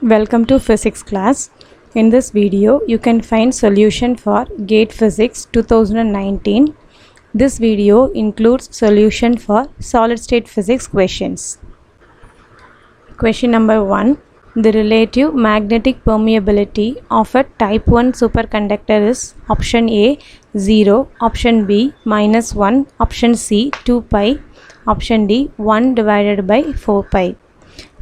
Welcome to physics class. In this video you can find solution for GATE Physics 2019. This video includes solution for solid state physics questions. Question number 1. The relative magnetic permeability of a type 1 superconductor is option A 0, option B -1, option C 2 pi, option D 1 divided by 4 pi.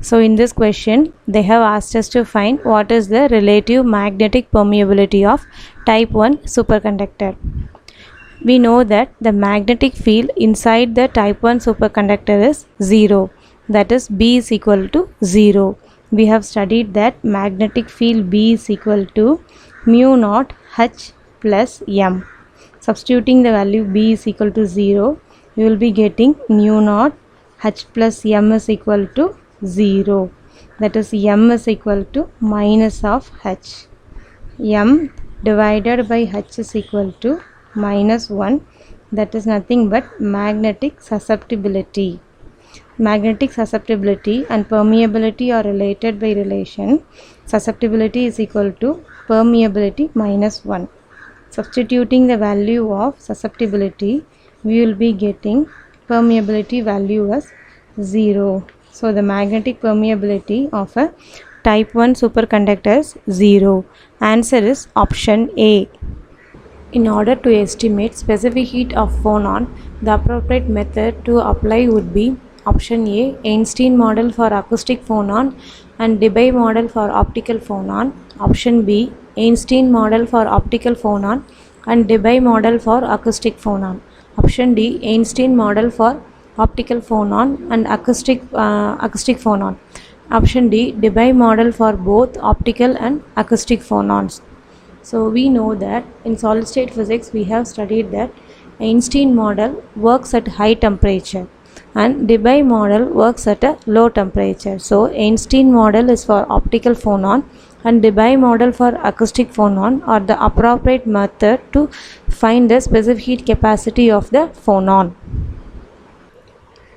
So in this question they have asked us to find what is the relative magnetic permeability of type 1 superconductor. We know that the magnetic field inside the type 1 superconductor is 0, that is B is equal to 0. We have studied that magnetic field B is equal to mu naught H plus M. Substituting the value B is equal to 0, you will be getting mu naught H plus M is equal to 0, that is M is equal to minus of H. M divided by H is equal to minus 1, that is nothing but magnetic susceptibility. Magnetic susceptibility and permeability are related by relation. Susceptibility is equal to permeability minus 1. Substituting the value of susceptibility, we will be getting permeability value as 0. So the magnetic permeability of a type 1 superconductor is 0. Answer is option A. In order to estimate specific heat of phonon, the appropriate method to apply would be option A Einstein model for acoustic phonon and Debye model for optical phonon, option B Einstein model for optical phonon and Debye model for acoustic phonon, option D Einstein model for optical phonon and acoustic phonon, option D Debye model for both optical and acoustic phonons. So we know that in solid state physics we have studied that Einstein model works at high temperature and Debye model works at a low temperature. So Einstein model is for optical phonon and Debye model for acoustic phonon are the appropriate method to find the specific heat capacity of the phonon.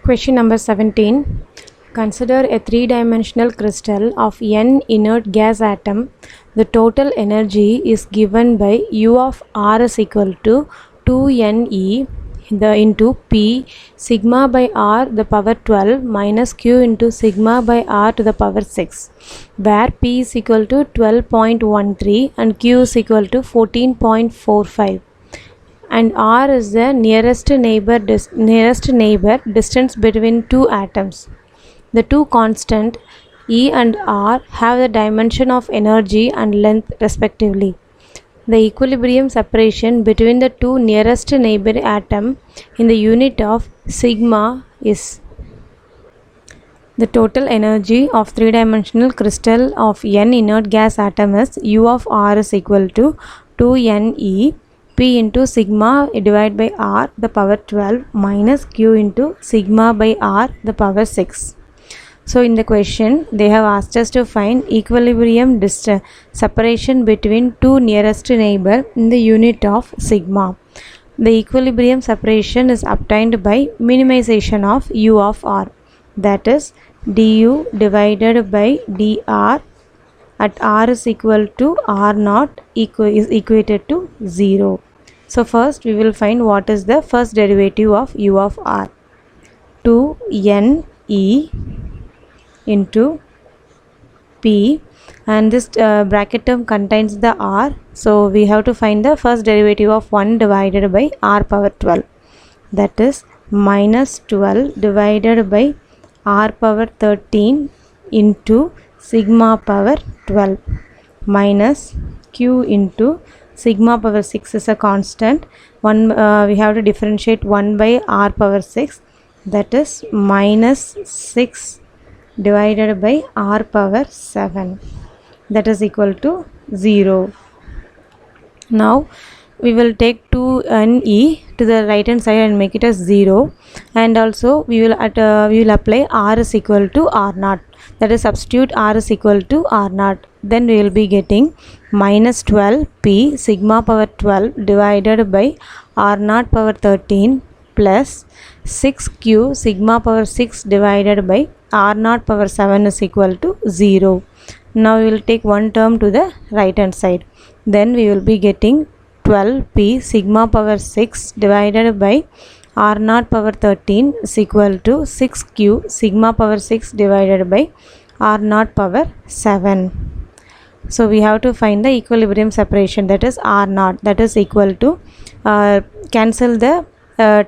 Question number 17. Consider a three-dimensional crystal of n inert gas atom. The total energy is given by U of R is equal to 2ne into P sigma by R the power 12 minus Q into sigma by R to the power 6, where P is equal to 12.13 and Q is equal to 14.45. and R is the nearest neighbor distance between two atoms. The two constants E and R have the dimension of energy and length respectively. The equilibrium separation between the two nearest neighbor atom in the unit of sigma is. The total energy of three-dimensional crystal of n inert gas atom is U of R is equal to 2ne P into sigma divided by R the power 12 minus Q into sigma by R the power 6. So in the question they have asked us to find equilibrium separation between two nearest neighbor in the unit of sigma. The equilibrium separation is obtained by minimization of U of R, that is du divided by dr at R is equal to R naught is equated to 0. So first we will find what is the first derivative of U of R. 2ne into P, and this bracket term contains the R, so we have to find the first derivative of 1 divided by R power 12, that is minus 12 divided by R power 13 into sigma power 12 minus Q into sigma power 6 is a constant. We have to differentiate 1 by R power 6, that is minus 6 divided by R power 7, that is equal to 0. Now we will take 2ne to the right hand side and make it as 0, and also we will apply R is equal to R naught, that is substitute R is equal to R naught. Then we will be getting minus 12 P sigma power 12 divided by R naught power 13 plus 6Q sigma power 6 divided by R naught power 7 is equal to 0. Now we will take one term to the right hand side. Then we will be getting 12p sigma power 6 divided by r naught power 13 is equal to 6q sigma power 6 divided by r naught power 7. So we have to find the equilibrium separation, that is r naught, that is equal to cancel the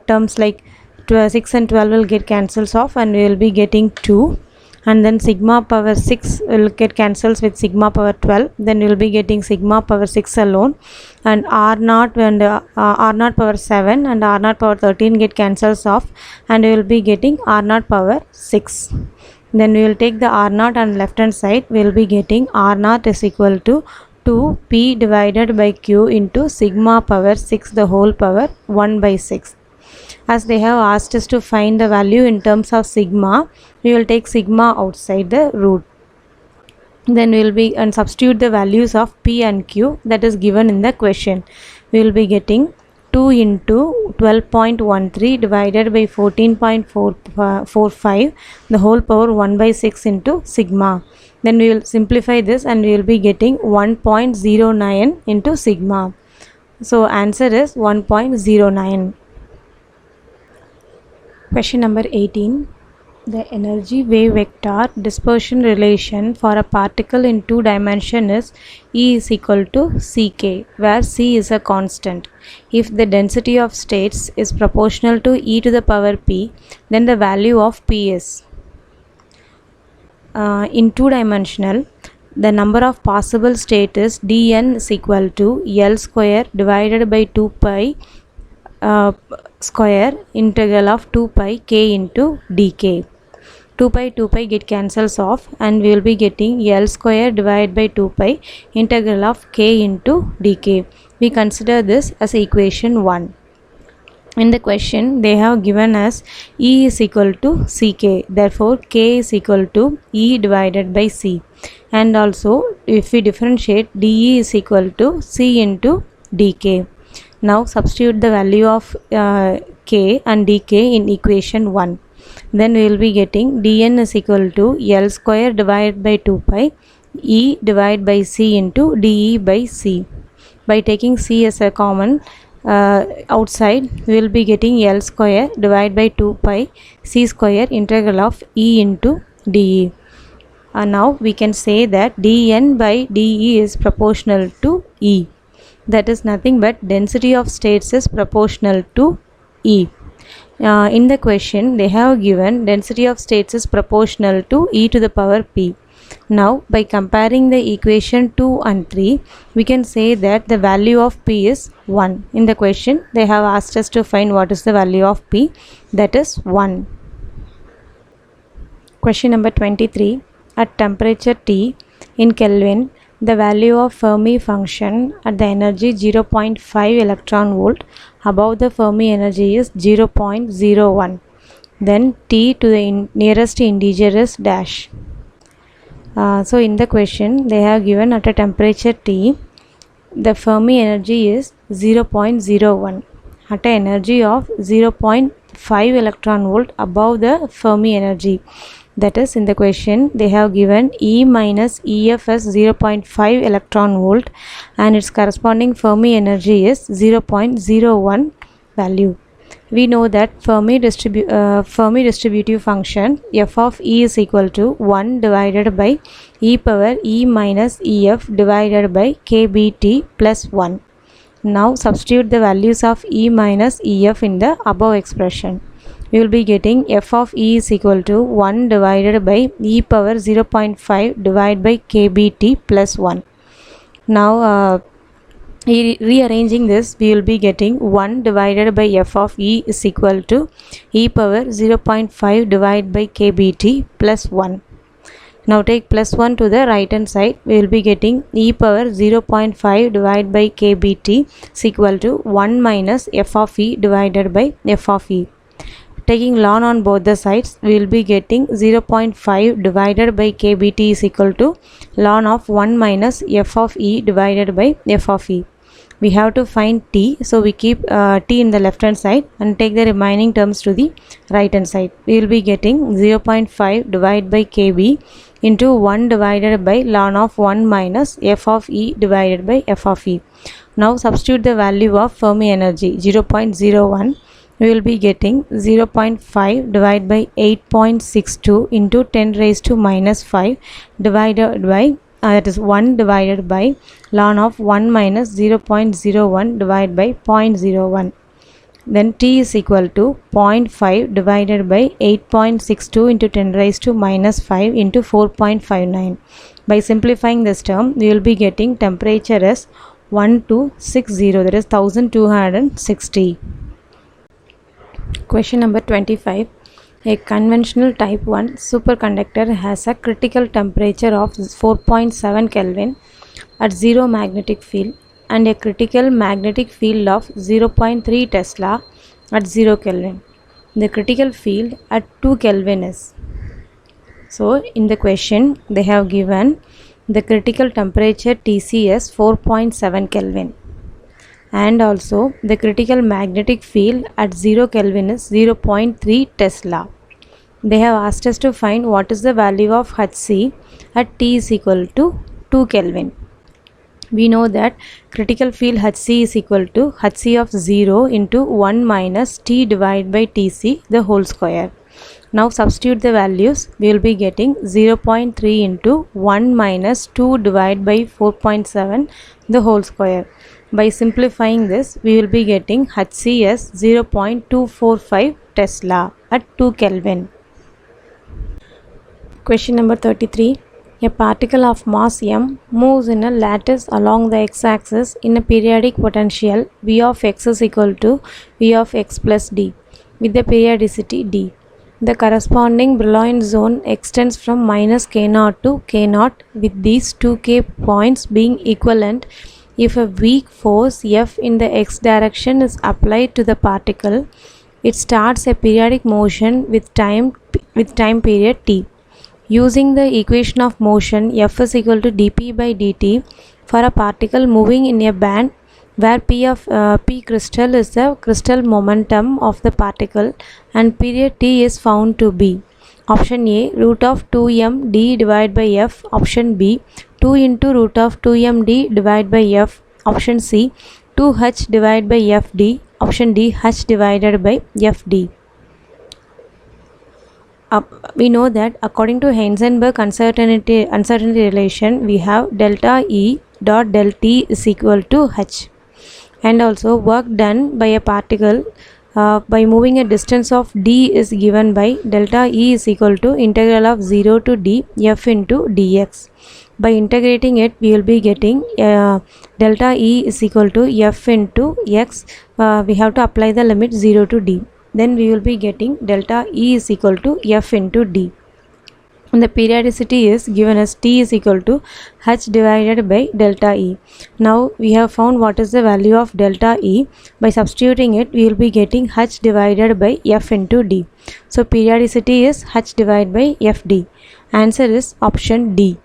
terms like 6 and 12 will get cancels off and we will be getting 2, and then sigma power 6 will get cancels with sigma power 12, then we will be getting sigma power 6 alone, and r naught and r naught power 7 and r naught power 13 get cancels off and we will be getting r naught power 6. Then we will take the r naught on left hand side, we will be getting r naught is equal to 2p divided by q into sigma power 6 the whole power 1 by 6. As they have asked us to find the value in terms of sigma, we will take sigma outside the root. Then we will be and substitute the values of p and q that is given in the question. We will be getting 2 into 12.13 divided by 14.45 the whole power 1 by 6 into sigma. Then we will simplify this and we will be getting 1.09 into sigma. So answer is 1.09. Question number 18. The energy wave vector dispersion relation for a particle in 2 dimensions is E is equal to Ck, where C is a constant. If the density of states is proportional to e to the power p, then the value of p is in 2-dimensional, the number of possible states is dn is equal to L square divided by 2 pi square integral of 2 pi k into dk. 2 pi get cancels off and we will be getting L square divided by 2 pi integral of k into dk. We consider this as equation 1. In the question they have given us E is equal to Ck, therefore k is equal to E divided by C, and also if we differentiate dE is equal to C into dk. Now substitute the value of k and dk in equation 1. Then we will be getting dn is equal to L square divided by 2 pi E divided by C into dE by C. By taking C as a common outside, we will be getting L square divided by 2 pi C square integral of E into dE. Now we can say that dn by dE is proportional to E. That is nothing but density of states is proportional to E. In the question they have given density of states is proportional to e to the power p. Now by comparing the equation 2 and 3, we can say that the value of p is 1. In the question they have asked us to find what is the value of p, that is 1. Question number 23. At temperature T in Kelvin, the value of Fermi function at the energy 0.5 electron volt above the Fermi energy is 0.01. Then T to the nearest integer is dash. So in the question they have given at a temperature T, the Fermi energy is 0.01 at an energy of 0.5 electron volt above the Fermi energy. That is, in the question they have given E minus EF as 0.5 electron volt and its corresponding Fermi energy is 0.01 value. We know that Fermi distributive function f of E is equal to 1 divided by e power E minus EF divided by kBT plus 1. Now substitute the values of E minus EF in the above expression. We will be getting f of E is equal to 1 divided by e power 0.5 divided by kBT plus 1. Now rearranging this, we will be getting 1 divided by f of E is equal to e power 0.5 divided by kBT plus 1. Now take plus 1 to the right hand side, we will be getting e power 0.5 divided by kBT is equal to 1 minus f of E divided by f of E. Taking ln on both the sides, we will be getting 0.5 divided by kBT is equal to ln of 1 minus f of E divided by f of E. We have to find t, so we keep t in the left hand side and take the remaining terms to the right hand side. We will be getting 0.5 divided by kb into 1 divided by ln of 1 minus f of E divided by f of E. Now substitute the value of Fermi energy 0.01. We will be getting 0.5 divided by 8.62 into 10 raised to minus 5 divided by that is 1 divided by ln of 1 minus 0.01 divided by 0.01. Then t is equal to 0.5 divided by 8.62 into 10 raised to minus 5 into 4.59. By simplifying this term, we will be getting temperature as 1260, that is 1260. Question number 25. A conventional type 1 superconductor has a critical temperature of 4.7 Kelvin at zero magnetic field and a critical magnetic field of 0.3 Tesla at 0 Kelvin. The critical field at 2 Kelvin is. So in the question they have given the critical temperature Tc as 4.7 Kelvin. And also the critical magnetic field at 0 Kelvin is 0.3 Tesla. They have asked us to find what is the value of Hc at T is equal to 2 Kelvin. We know that critical field Hc is equal to Hc of 0 into 1 minus T divided by Tc the whole square. Now substitute the values. We will be getting 0.3 into 1 minus 2 divided by 4.7 the whole square. By simplifying this, we will be getting Hc as 0.245 Tesla at 2 Kelvin. Question number 33. A particle of mass m moves in a lattice along the x-axis in a periodic potential V of x is equal to V of x plus d with the periodicity d. The corresponding Brillouin zone extends from minus k0 to k0 with these two k points being equivalent if a weak force F in the x direction is applied to the particle. It starts a periodic motion with time period t. Using the equation of motion F is equal to dp by dt for a particle moving in a band where p crystal is the crystal momentum of the particle and period t is found to be option A root of 2m d divided by f, option B 2 into root of 2m d divided by f, option C 2h divided by fd, option D h divided by fd. We know that according to Heisenberg uncertainty relation, we have delta E dot del T is equal to h. And also work done by a particle by moving a distance of d is given by delta E is equal to integral of 0 to d f into dx. By integrating it, we will be getting delta E is equal to f into x. We have to apply the limit 0 to d. Then we will be getting delta E is equal to f into d. And the periodicity is given as t is equal to h divided by delta E. Now we have found what is the value of delta E. By substituting it, we will be getting h divided by f into d. So periodicity is h divided by fd. Answer is option D.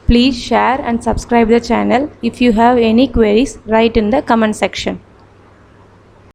Please share and subscribe the channel. If you have any queries, write in the comment section.